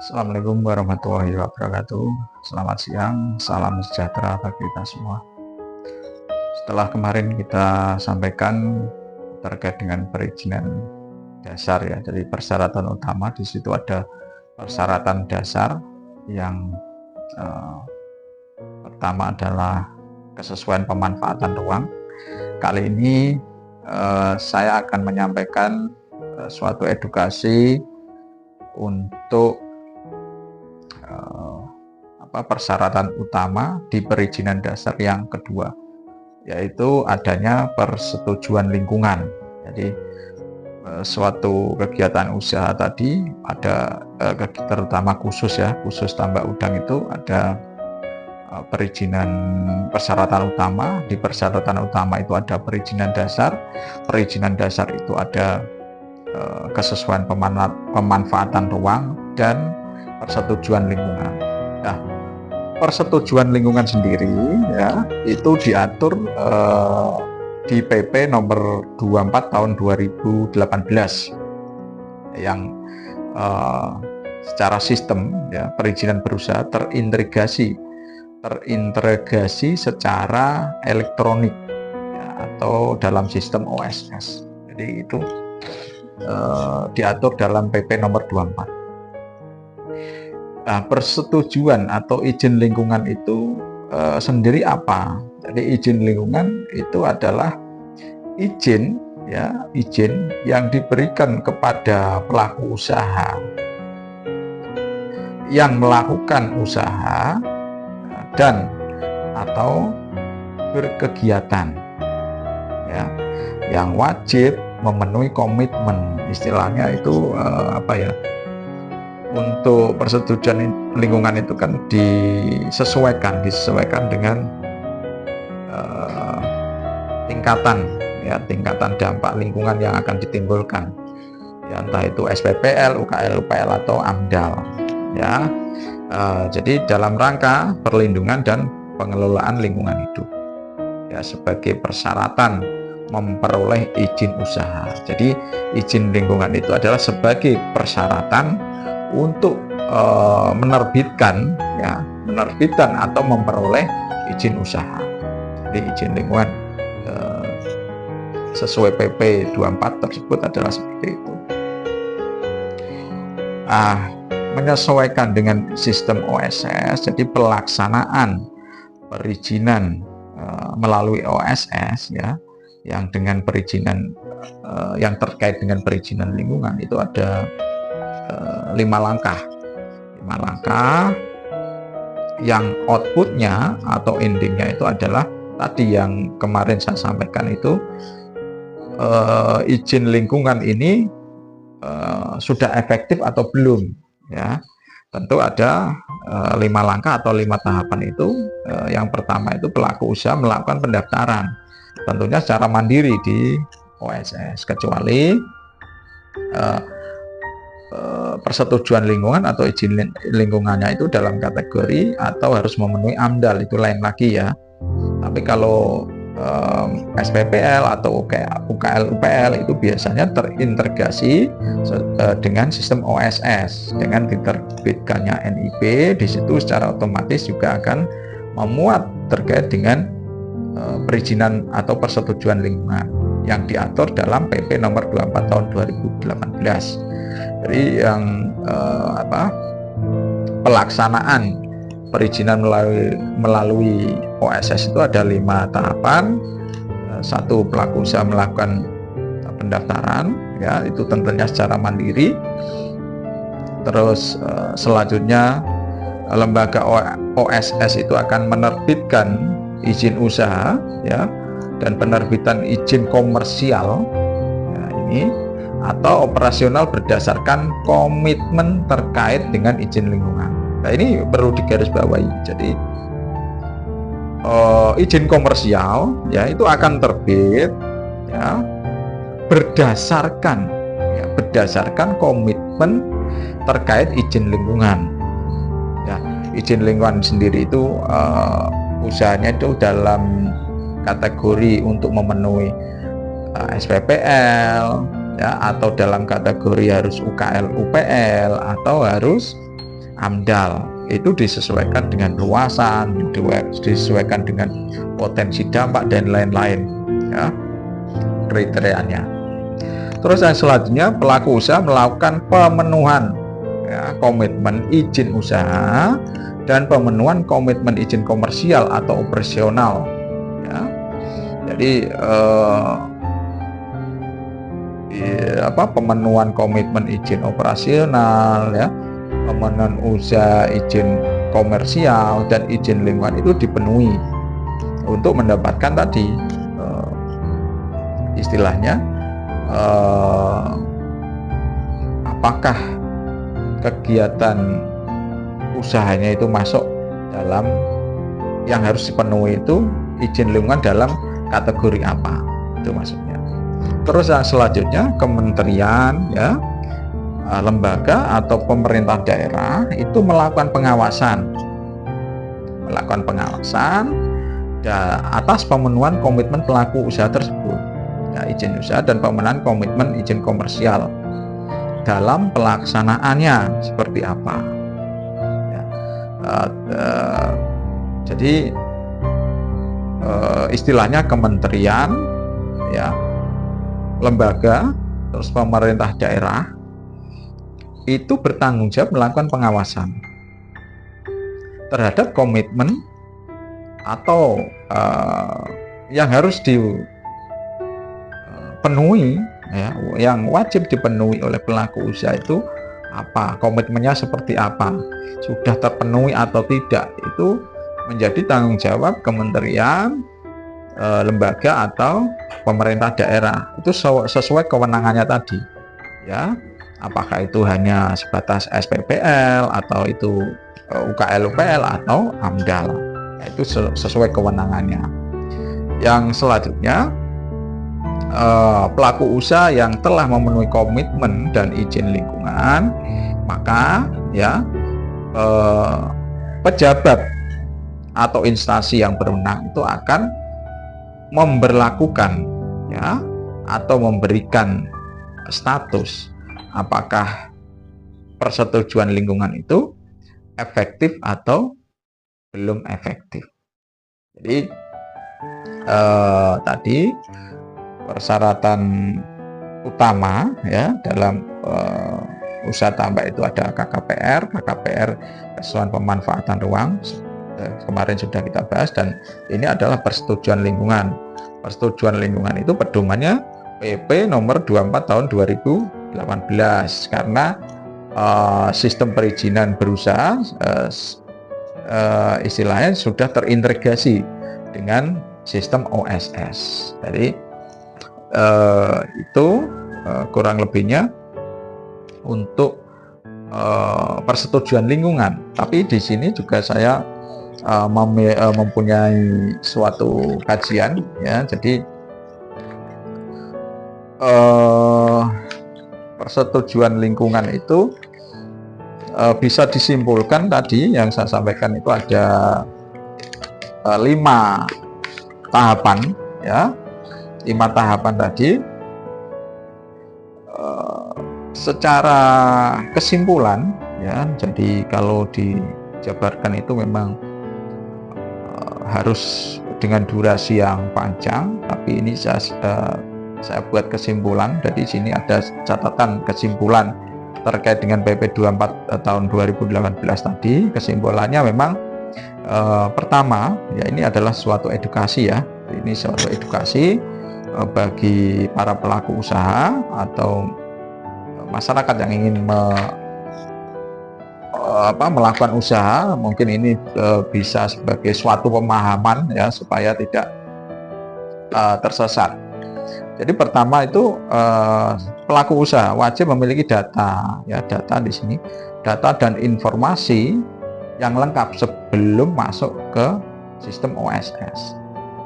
Assalamualaikum warahmatullahi wabarakatuh. Selamat siang, salam sejahtera bagi kita semua. Setelah kemarin kita sampaikan terkait dengan perizinan dasar ya, jadi persyaratan utama di situ ada persyaratan dasar yang pertama adalah kesesuaian pemanfaatan ruang. Kali ini saya akan menyampaikan suatu edukasi untuk persyaratan utama di perizinan dasar yang kedua, yaitu adanya persetujuan lingkungan. Jadi suatu kegiatan usaha tadi ada terutama khusus tambak udang itu ada perizinan persyaratan utama. Di persyaratan utama itu ada perizinan dasar. Perizinan dasar itu ada kesesuaian pemanfaatan ruang dan persetujuan lingkungan. Nah, persetujuan lingkungan sendiri ya itu diatur di PP nomor 24 tahun 2018 yang secara sistem ya perizinan berusaha terintegrasi secara elektronik ya, atau dalam sistem OSS. Jadi itu diatur dalam PP nomor 24. Nah, persetujuan atau izin lingkungan itu sendiri apa? Jadi izin lingkungan itu adalah izin yang diberikan kepada pelaku usaha yang melakukan usaha dan atau berkegiatan ya, yang wajib memenuhi komitmen, istilahnya itu untuk persetujuan lingkungan itu kan disesuaikan dengan tingkatan dampak lingkungan yang akan ditimbulkan ya, entah itu SPPL, UKL, UPL atau AMDAL ya. Jadi dalam rangka perlindungan dan pengelolaan lingkungan hidup ya, sebagai persyaratan memperoleh izin usaha. Jadi izin lingkungan itu adalah sebagai persyaratan untuk menerbitkan atau memperoleh izin usaha. Jadi izin lingkungan sesuai PP 24 tersebut adalah seperti itu. Menyesuaikan dengan sistem OSS, jadi pelaksanaan perizinan melalui OSS ya, yang dengan perizinan yang terkait dengan perizinan lingkungan itu ada 5 langkah yang outputnya atau endingnya itu adalah tadi yang kemarin saya sampaikan itu izin lingkungan ini sudah efektif atau belum ya. Tentu ada 5 langkah atau 5 tahapan itu. Yang pertama itu pelaku usaha melakukan pendaftaran tentunya secara mandiri di OSS, kecuali persetujuan lingkungan atau izin lingkungannya itu dalam kategori atau harus memenuhi AMDAL, itu lain lagi ya. Tapi kalau SPPL atau UKL, UPL itu biasanya terintegrasi dengan sistem OSS. Dengan diterbitkannya NIP, di situ secara otomatis juga akan memuat terkait dengan perizinan atau persetujuan lingkungan yang diatur dalam PP nomor 24 tahun 2018. Jadi yang pelaksanaan perizinan melalui OSS itu ada 5 tahapan. 1, pelaku usaha melakukan pendaftaran ya, itu tentunya secara mandiri. Terus selanjutnya lembaga OSS itu akan menerbitkan izin usaha ya, dan penerbitan izin komersial ya, ini atau operasional berdasarkan komitmen terkait dengan izin lingkungan. Nah, ini perlu digarisbawahi. Jadi izin komersial ya itu akan terbit ya berdasarkan komitmen terkait izin lingkungan. Ya, izin lingkungan sendiri itu usahanya itu dalam kategori untuk memenuhi SPPL ya, atau dalam kategori harus UKL UPL atau harus AMDAL itu disesuaikan dengan luasan, disesuaikan dengan potensi dampak dan lain-lain ya kriterianya. Terus yang selanjutnya, pelaku usaha melakukan pemenuhan ya, komitmen izin usaha dan pemenuhan komitmen izin komersial atau operasional ya. Jadi pemenuhan komitmen izin operasional ya, pemenuhan usaha izin komersial dan izin lingkungan itu dipenuhi untuk mendapatkan tadi istilahnya apakah kegiatan usahanya itu masuk dalam yang harus dipenuhi itu izin lingkungan dalam kategori apa, itu maksudnya. Terus yang selanjutnya, kementerian ya, lembaga atau pemerintah daerah itu melakukan pengawasan atas pemenuhan komitmen pelaku usaha tersebut ya, izin usaha dan pemenuhan komitmen izin komersial dalam pelaksanaannya seperti apa ya. Jadi istilahnya kementerian ya, lembaga, terus pemerintah daerah itu bertanggung jawab melakukan pengawasan terhadap komitmen atau yang harus dipenuhi ya, yang wajib dipenuhi oleh pelaku usaha itu apa, komitmennya seperti apa, sudah terpenuhi atau tidak, itu menjadi tanggung jawab kementerian, lembaga atau pemerintah daerah. Itu sesuai kewenangannya tadi ya, apakah itu hanya sebatas SPPL atau itu UKL UPL atau AMDAL, itu sesuai kewenangannya. Yang selanjutnya, pelaku usaha yang telah memenuhi komitmen dan izin lingkungan, maka ya pejabat atau instansi yang berwenang itu akan memberlakukan ya atau memberikan status apakah persetujuan lingkungan itu efektif atau belum efektif. Jadi tadi persyaratan utama ya dalam usaha tambak itu ada KKPR kesesuaian pemanfaatan ruang, kemarin sudah kita bahas, dan ini adalah persetujuan lingkungan. Persetujuan lingkungan itu pedomannya PP nomor 24 tahun 2018 karena sistem perizinan berusaha istilahnya sudah terintegrasi dengan sistem OSS. Jadi itu kurang lebihnya untuk persetujuan lingkungan. Tapi di sini juga saya mempunyai suatu kajian ya. Jadi persetujuan lingkungan itu bisa disimpulkan tadi yang saya sampaikan itu ada 5 tahapan ya. 5 tahapan tadi. Secara kesimpulan ya, jadi kalau dijabarkan itu memang harus dengan durasi yang panjang, tapi ini saya buat kesimpulan. Jadi sini ada catatan kesimpulan terkait dengan PP 24 tahun 2018 tadi. Kesimpulannya memang pertama ya, ini adalah suatu edukasi ya. Ini suatu edukasi bagi para pelaku usaha atau masyarakat yang ingin melakukan usaha. Mungkin ini bisa sebagai suatu pemahaman ya, supaya tidak tersesat. Jadi pertama itu pelaku usaha wajib memiliki data ya, data di sini, data dan informasi yang lengkap sebelum masuk ke sistem OSS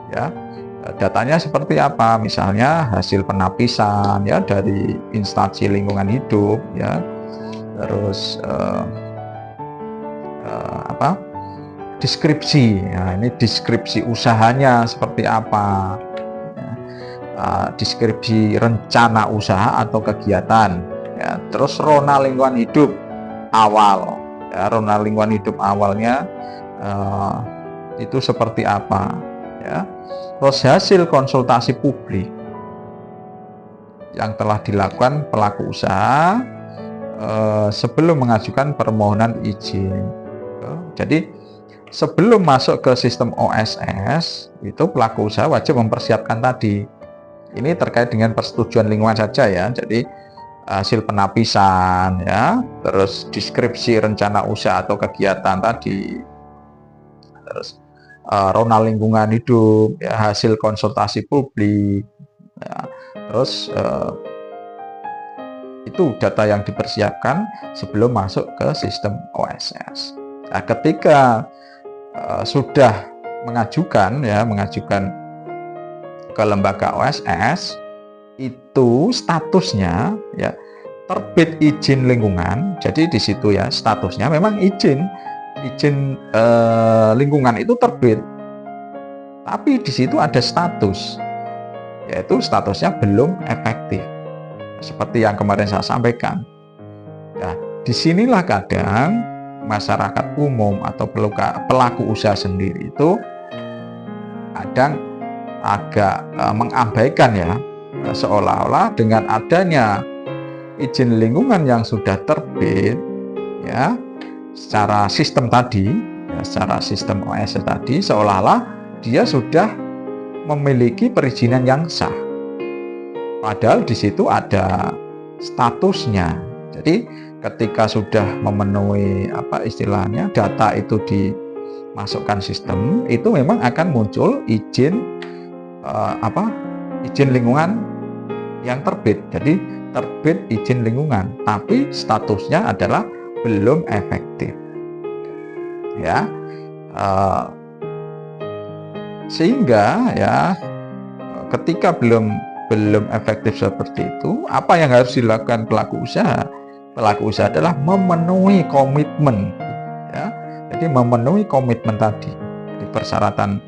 ya. Datanya seperti apa? Misalnya hasil penapisan ya dari instansi lingkungan hidup ya, terus deskripsi ya, ini deskripsi usahanya seperti apa ya, deskripsi rencana usaha atau kegiatan ya, terus rona lingkungan hidup awal ya, rona lingkungan hidup awalnya itu seperti apa, ya. Terus hasil konsultasi publik yang telah dilakukan pelaku usaha sebelum mengajukan permohonan izin. Jadi sebelum masuk ke sistem OSS itu pelaku usaha wajib mempersiapkan tadi. Ini terkait dengan persetujuan lingkungan saja ya. Jadi hasil penapisan ya, terus deskripsi rencana usaha atau kegiatan tadi, terus rona lingkungan hidup ya, hasil konsultasi publik ya, terus itu data yang dipersiapkan sebelum masuk ke sistem OSS. Nah, ketika sudah mengajukan ke lembaga OSS, itu statusnya ya terbit izin lingkungan. Jadi di situ ya statusnya memang izin lingkungan itu terbit, tapi di situ ada status, yaitu statusnya belum efektif, seperti yang kemarin saya sampaikan. Nah, disinilah kadang masyarakat umum atau pelaku usaha sendiri itu kadang agak mengabaikan ya, seolah-olah dengan adanya izin lingkungan yang sudah terbit ya secara sistem tadi ya, secara sistem OSS tadi, seolah-olah dia sudah memiliki perizinan yang sah, padahal di situ ada statusnya. Jadi ketika sudah memenuhi istilahnya data itu dimasukkan sistem, itu memang akan muncul izin izin lingkungan yang terbit. Jadi terbit izin lingkungan, tapi statusnya adalah belum efektif ya. Sehingga ya ketika belum efektif seperti itu, apa yang harus dilakukan pelaku usaha? Pelaku usaha adalah memenuhi komitmen ya. Jadi memenuhi komitmen tadi. Jadi persyaratan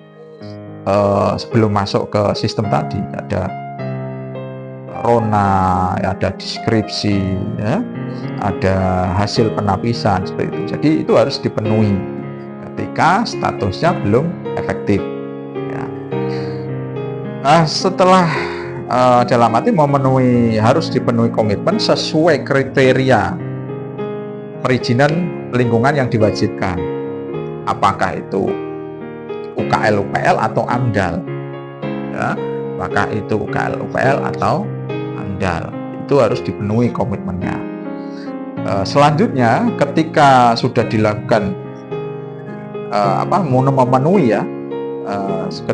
sebelum masuk ke sistem tadi ada rona, ada deskripsi ya, ada hasil penapisan seperti itu. Jadi itu harus dipenuhi ketika statusnya belum efektif ya. Setelah dalam arti harus dipenuhi komitmen sesuai kriteria perizinan lingkungan yang diwajibkan, apakah itu UKL UPL atau AMDAL ya, apakah itu UKL UPL atau AMDAL, itu harus dipenuhi komitmennya. Selanjutnya ketika sudah dilakukan memenuhi ya,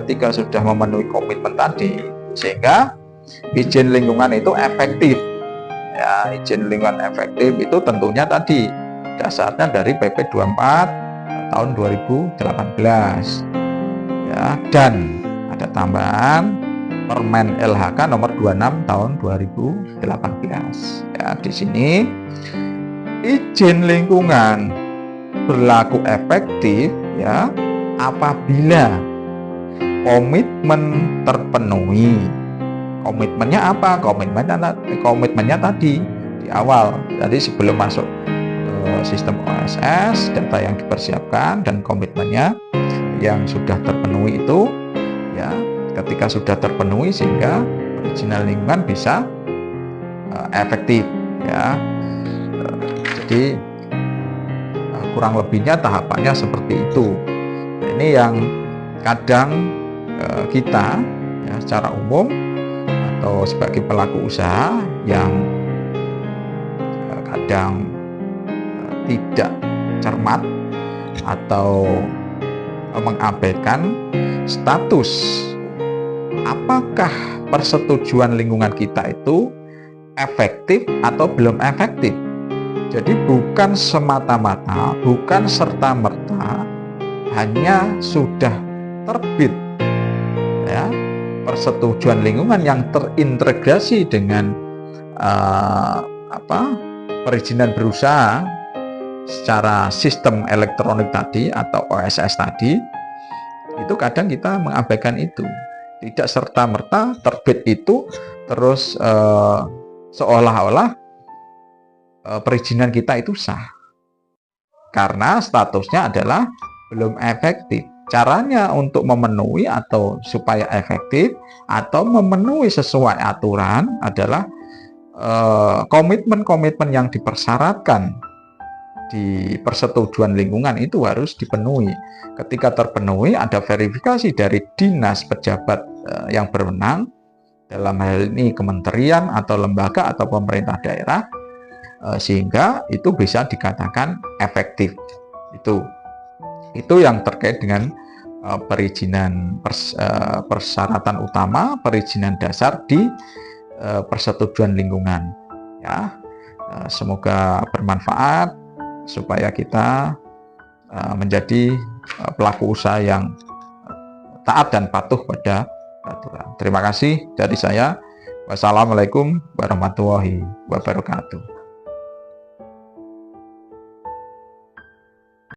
ketika sudah memenuhi komitmen tadi, sehingga izin lingkungan itu efektif ya. Izin lingkungan efektif itu tentunya tadi dasarnya dari PP 24 tahun 2018 ya, dan ada tambahan Permen LHK nomor 26 tahun 2018 ya. Di sini izin lingkungan berlaku efektif ya apabila komitmen terpenuhi. Komitmennya apa? Komitmennya tadi di awal, jadi sebelum masuk sistem OSS, data yang dipersiapkan dan komitmennya yang sudah terpenuhi itu ya, ketika sudah terpenuhi sehingga perizinan lingkungan bisa efektif ya. Jadi kurang lebihnya tahapannya seperti itu. Ini yang kadang kita ya, secara umum atau sebagai pelaku usaha yang kadang tidak cermat atau mengabaikan status apakah persetujuan lingkungan kita itu efektif atau belum efektif. Jadi bukan semata-mata, bukan serta-merta hanya sudah terbit ya persetujuan lingkungan yang terintegrasi dengan perizinan berusaha secara sistem elektronik tadi atau OSS tadi, itu kadang kita mengabaikan itu. Tidak serta-merta terbit itu terus seolah-olah perizinan kita itu sah. karena statusnya adalah belum efektif. Caranya untuk memenuhi atau supaya efektif atau memenuhi sesuai aturan adalah komitmen-komitmen yang dipersyaratkan di persetujuan lingkungan itu harus dipenuhi. Ketika terpenuhi, ada verifikasi dari dinas pejabat yang berwenang, dalam hal ini kementerian atau lembaga atau pemerintah daerah, sehingga itu bisa dikatakan efektif. Itu yang terkait dengan perizinan persyaratan utama, perizinan dasar di persetujuan lingkungan. Ya, semoga bermanfaat supaya kita menjadi pelaku usaha yang taat dan patuh pada aturan. Terima kasih dari saya. Wassalamualaikum warahmatullahi wabarakatuh.